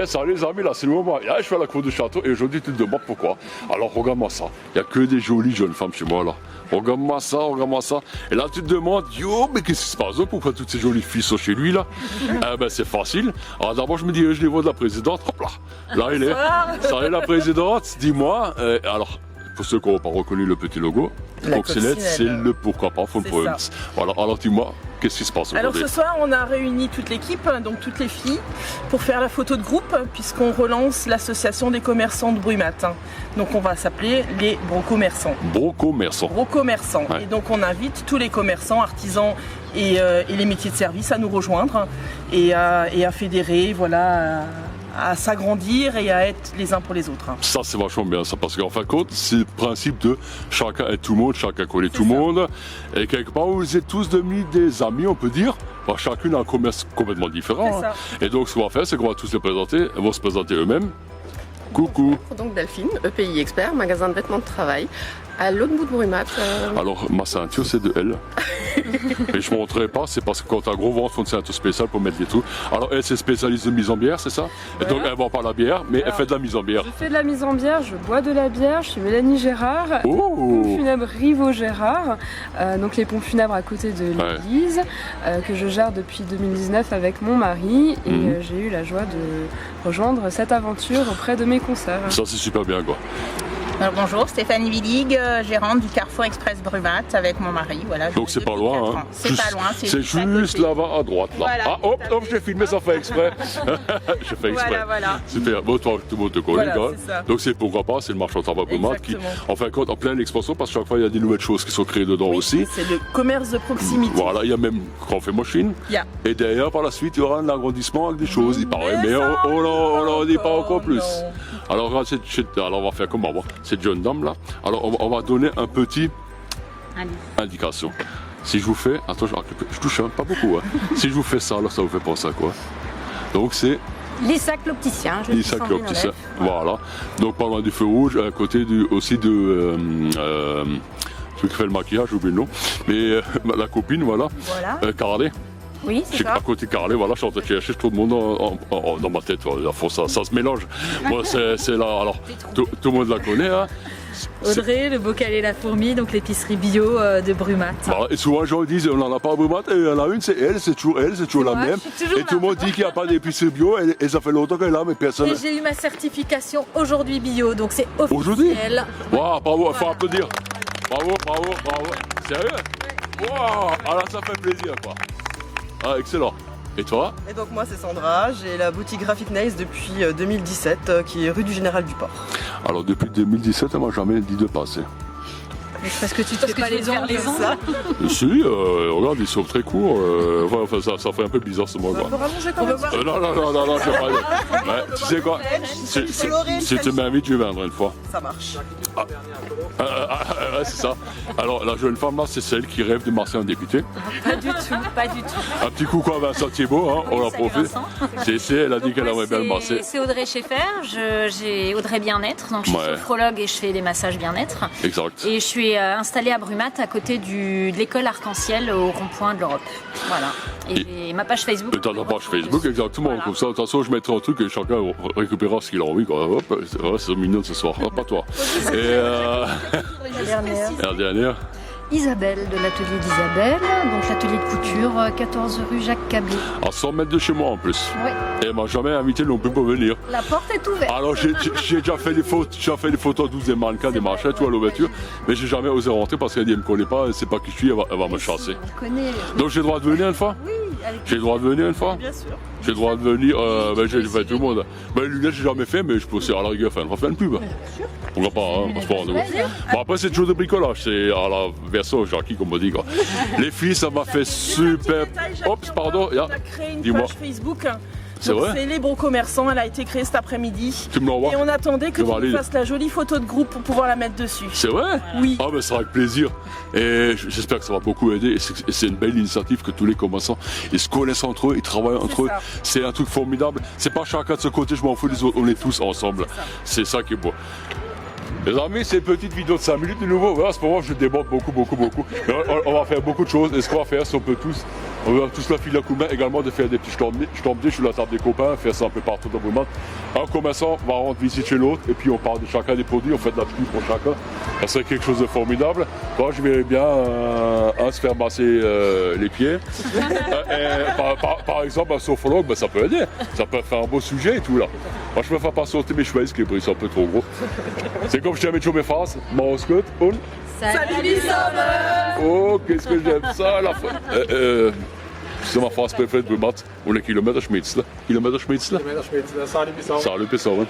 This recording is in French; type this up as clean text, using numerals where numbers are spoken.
Eh, ça les amis, là, c'est le moment. Là, je fais la cour du château et aujourd'hui, tu te demandes pourquoi. Alors, regarde-moi ça. Il n'y a que des jolies jeunes femmes chez moi, là. Regarde-moi ça, regarde-moi ça. Et là, tu te demandes, yo, mais qu'est-ce qui se passe? Pourquoi toutes ces jolies filles sont chez lui, là? Eh ben, c'est facile. Alors, d'abord, je me dirige au niveau de la présidente. Hop là. Là, il est. Ça est, la présidente. Dis-moi, alors, pour ceux qui n'ont pas reconnu le petit logo, Coccinelle, c'est le pourquoi pas, Fun Poems. Voilà, alors dis-moi, qu'est-ce qui se passe aujourd'hui? Alors ce soir, on a réuni toute l'équipe, donc toutes les filles, pour faire la photo de groupe, puisqu'on relance l'association des commerçants de Brumat. Donc on va s'appeler les Brocommerçants. Brocommerçants. Brocommerçants. Ouais. Et donc on invite tous les commerçants, artisans et les métiers de service à nous rejoindre et à fédérer, voilà, à s'agrandir et à être les uns pour les autres. Ça, c'est vachement bien, ça, parce qu'en fin de compte, c'est le principe de chacun est tout le monde, chacun connaît tout le monde. Et quelque part, vous êtes tous devenus des amis, on peut dire. Enfin, chacune a un commerce complètement différent. Hein. Et donc, ce qu'on va faire, c'est qu'on va tous les présenter. Ils vont se présenter eux-mêmes. Coucou. Donc Delphine, EPI Expert, magasin de vêtements de travail, à l'autre bout de Brumat. Alors, ma ceinture, c'est de L. Et je ne montrerai pas, c'est parce que quand tu as un gros ventre, il faut une ceinture spéciale pour mettre les trous. Alors, elle, c'est spécialiste de mise en bière, c'est ça? Et donc, elle ne vend pas la bière, mais elle fait de la mise en bière. Je fais de la mise en bière, je bois de la bière, je suis Mélanie Gérard, Oh. pompe funèbre Rivaud Gérard, donc les pompes funèbres à côté de l'église, que je gère depuis 2019 avec mon mari, et j'ai eu la joie de rejoindre cette aventure auprès de mes concerts. Ça, c'est super bien, quoi. Alors, bonjour, Stéphanie Willig, gérante du Carrefour Express Brumat avec mon mari. Voilà, donc c'est pas loin, hein. C'est pas loin, c'est juste là-bas à droite, là. Voilà, ah, hop, j'ai filmé ça fait exprès. J'ai fait exprès. Voilà. Super. Bon, toi, tout le monde te connaît, Voilà, quoi. c'est ça. Donc c'est pourquoi pas, c'est le marchand de tabac Brumat qui, en fin de compte, en pleine expansion, parce que chaque fois il y a des nouvelles choses qui sont créées dedans aussi. C'est le commerce de proximité. Voilà, il y a même Grand Fait Machine. Yeah. Et d'ailleurs, par la suite, il y aura un agrandissement avec des choses, il paraît, mais on n'en dit pas encore plus. Alors, alors, on va faire comment? Cette jeune dame là. Alors, on va donner un petit indication. Si je vous fais, attends, je touche pas beaucoup. Hein. Si je vous fais ça, alors ça vous fait penser à quoi? Donc c'est Lisa Clopticien. Lisa Clopticien. Voilà. Donc pas loin du feu rouge, à côté aussi de celui qui fait le maquillage, j'ai oublié le nom. Mais la copine, voilà. Carlet. Oui, c'est ça. À côté de Carlet, voilà, je suis en train de chercher tout le monde dans ma tête. Voilà, ça se mélange. Moi, c'est là. Alors, tout le monde la connaît. Hein. Audrey, le bocal et la fourmi, donc l'épicerie bio de Brumat. Voilà, et souvent les gens disent on n'en a pas à Brumat, et il y en a une, c'est elle, c'est toujours la même. Et tout le monde dit qu'il n'y a pas d'épicerie bio, et ça fait longtemps qu'elle est là, mais personne. Et j'ai eu ma certification aujourd'hui bio, donc c'est officiel. Aujourd'hui? Waouh, bravo, il faut applaudir. Bravo. Sérieux? Waouh, alors ça fait plaisir, quoi. Ah, excellent. Et toi? Et donc moi c'est Sandra, j'ai la boutique Graphic Nails depuis 2017 qui est rue du Général Duport. Alors depuis 2017, elle m'a jamais dit de passer. Parce que tu te fais pas les ongles, ça? Si, regarde, ils sont très courts. Enfin, ça fait un peu bizarre ce moment. On va manger quand même. Non, je vais pas aller. Ouais, tu sais quoi? Si tu m'invites, je viendrai une fois. Ça marche. C'est ça. Alors, la jeune femme là, c'est celle qui rêve de marcher en député. Pas du tout. Un petit coucou à Vincent Thibault, hein, on en profite. Elle a dit qu'elle aimerait bien le masser. C'est Audrey Schaeffer, j'ai Audrey Bien-être, donc je suis sophrologue et je fais des massages bien-être. Exact. Et je suis installée à Brumat à côté de l'école Arc-en-Ciel au rond-point de l'Europe. Voilà. Et j'ai ma page Facebook. Tu as ta page Facebook, exactement. Voilà. Comme ça, de toute façon, je mettrai un truc et chacun récupérera ce qu'il a envie. Hop, c'est mignon ce soir. Pas toi. Et la dernière. Isabelle de l'atelier d'Isabelle, donc l'atelier de couture, 14 rue Jacques Cabé. À 100 mètres de chez moi en plus. Oui. Et elle m'a jamais invité non plus pour venir. La porte est ouverte. Alors j'ai déjà fait des photos de des mannequins, des marchés, tout à l'ouverture, mais j'ai jamais osé rentrer parce qu'elle dit elle me connaît pas, elle sait pas qui je suis, elle va me chasser. Donc j'ai le droit de venir une fois? Oui. J'ai le droit de venir une fois? Bien sûr. J'ai le droit de venir, j'ai fait tout le monde. Les lunettes j'ai jamais fait, mais je peux aussi à la rigueur faire une pub. Pourquoi pas, hein, on se prend rendez-vous. Bon après c'est toujours de bricolage, c'est à la version Jackie comme on dit quoi. Les filles ça m'a fait super. Oups pardon, On a créé une page Facebook. C'est vrai? C'est les Brocommerçants, elle a été créée cet après-midi. Tu me l'envoies? Et on attendait que tu nous fasses la jolie photo de groupe pour pouvoir la mettre dessus. C'est vrai? Oui. Ah ben c'est avec plaisir. Et j'espère que ça va beaucoup aider. Et c'est une belle initiative que tous les commerçants, ils se connaissent entre eux, ils travaillent entre eux. C'est un truc formidable. C'est pas chacun de ce côté, je m'en fous des autres, on est tous ensemble. C'est ça qui est beau. Les amis, c'est une petite vidéo de 5 minutes de nouveau. Voilà, à ce moment, je déborde beaucoup. Mais on va faire beaucoup de choses. Et ce qu'on va faire, c'est on peut tous On va tous la file à coup de main également de faire des petits stambdiers sur la table des copains, faire ça un peu partout dans Brumath. Un commerçant va rendre visite chez l'autre et puis on parle de chacun des produits, on fait de la pub pour chacun. Ça serait quelque chose de formidable. Moi je verrais bien un se faire masser les pieds. Par exemple un sophrologue, ça peut aider. Ça peut faire un beau sujet et tout là. Moi je préfère pas sauter mes cheveux, parce qu'ils sont un peu trop gros. C'est comme je t'aime toujours mes phrases. Mauscut und Salut les oh, qu'est-ce que j'aime ça la fois. C'est ma phrase préférée de Brumath. On est Kilometerschmitzler. Salut Pissau.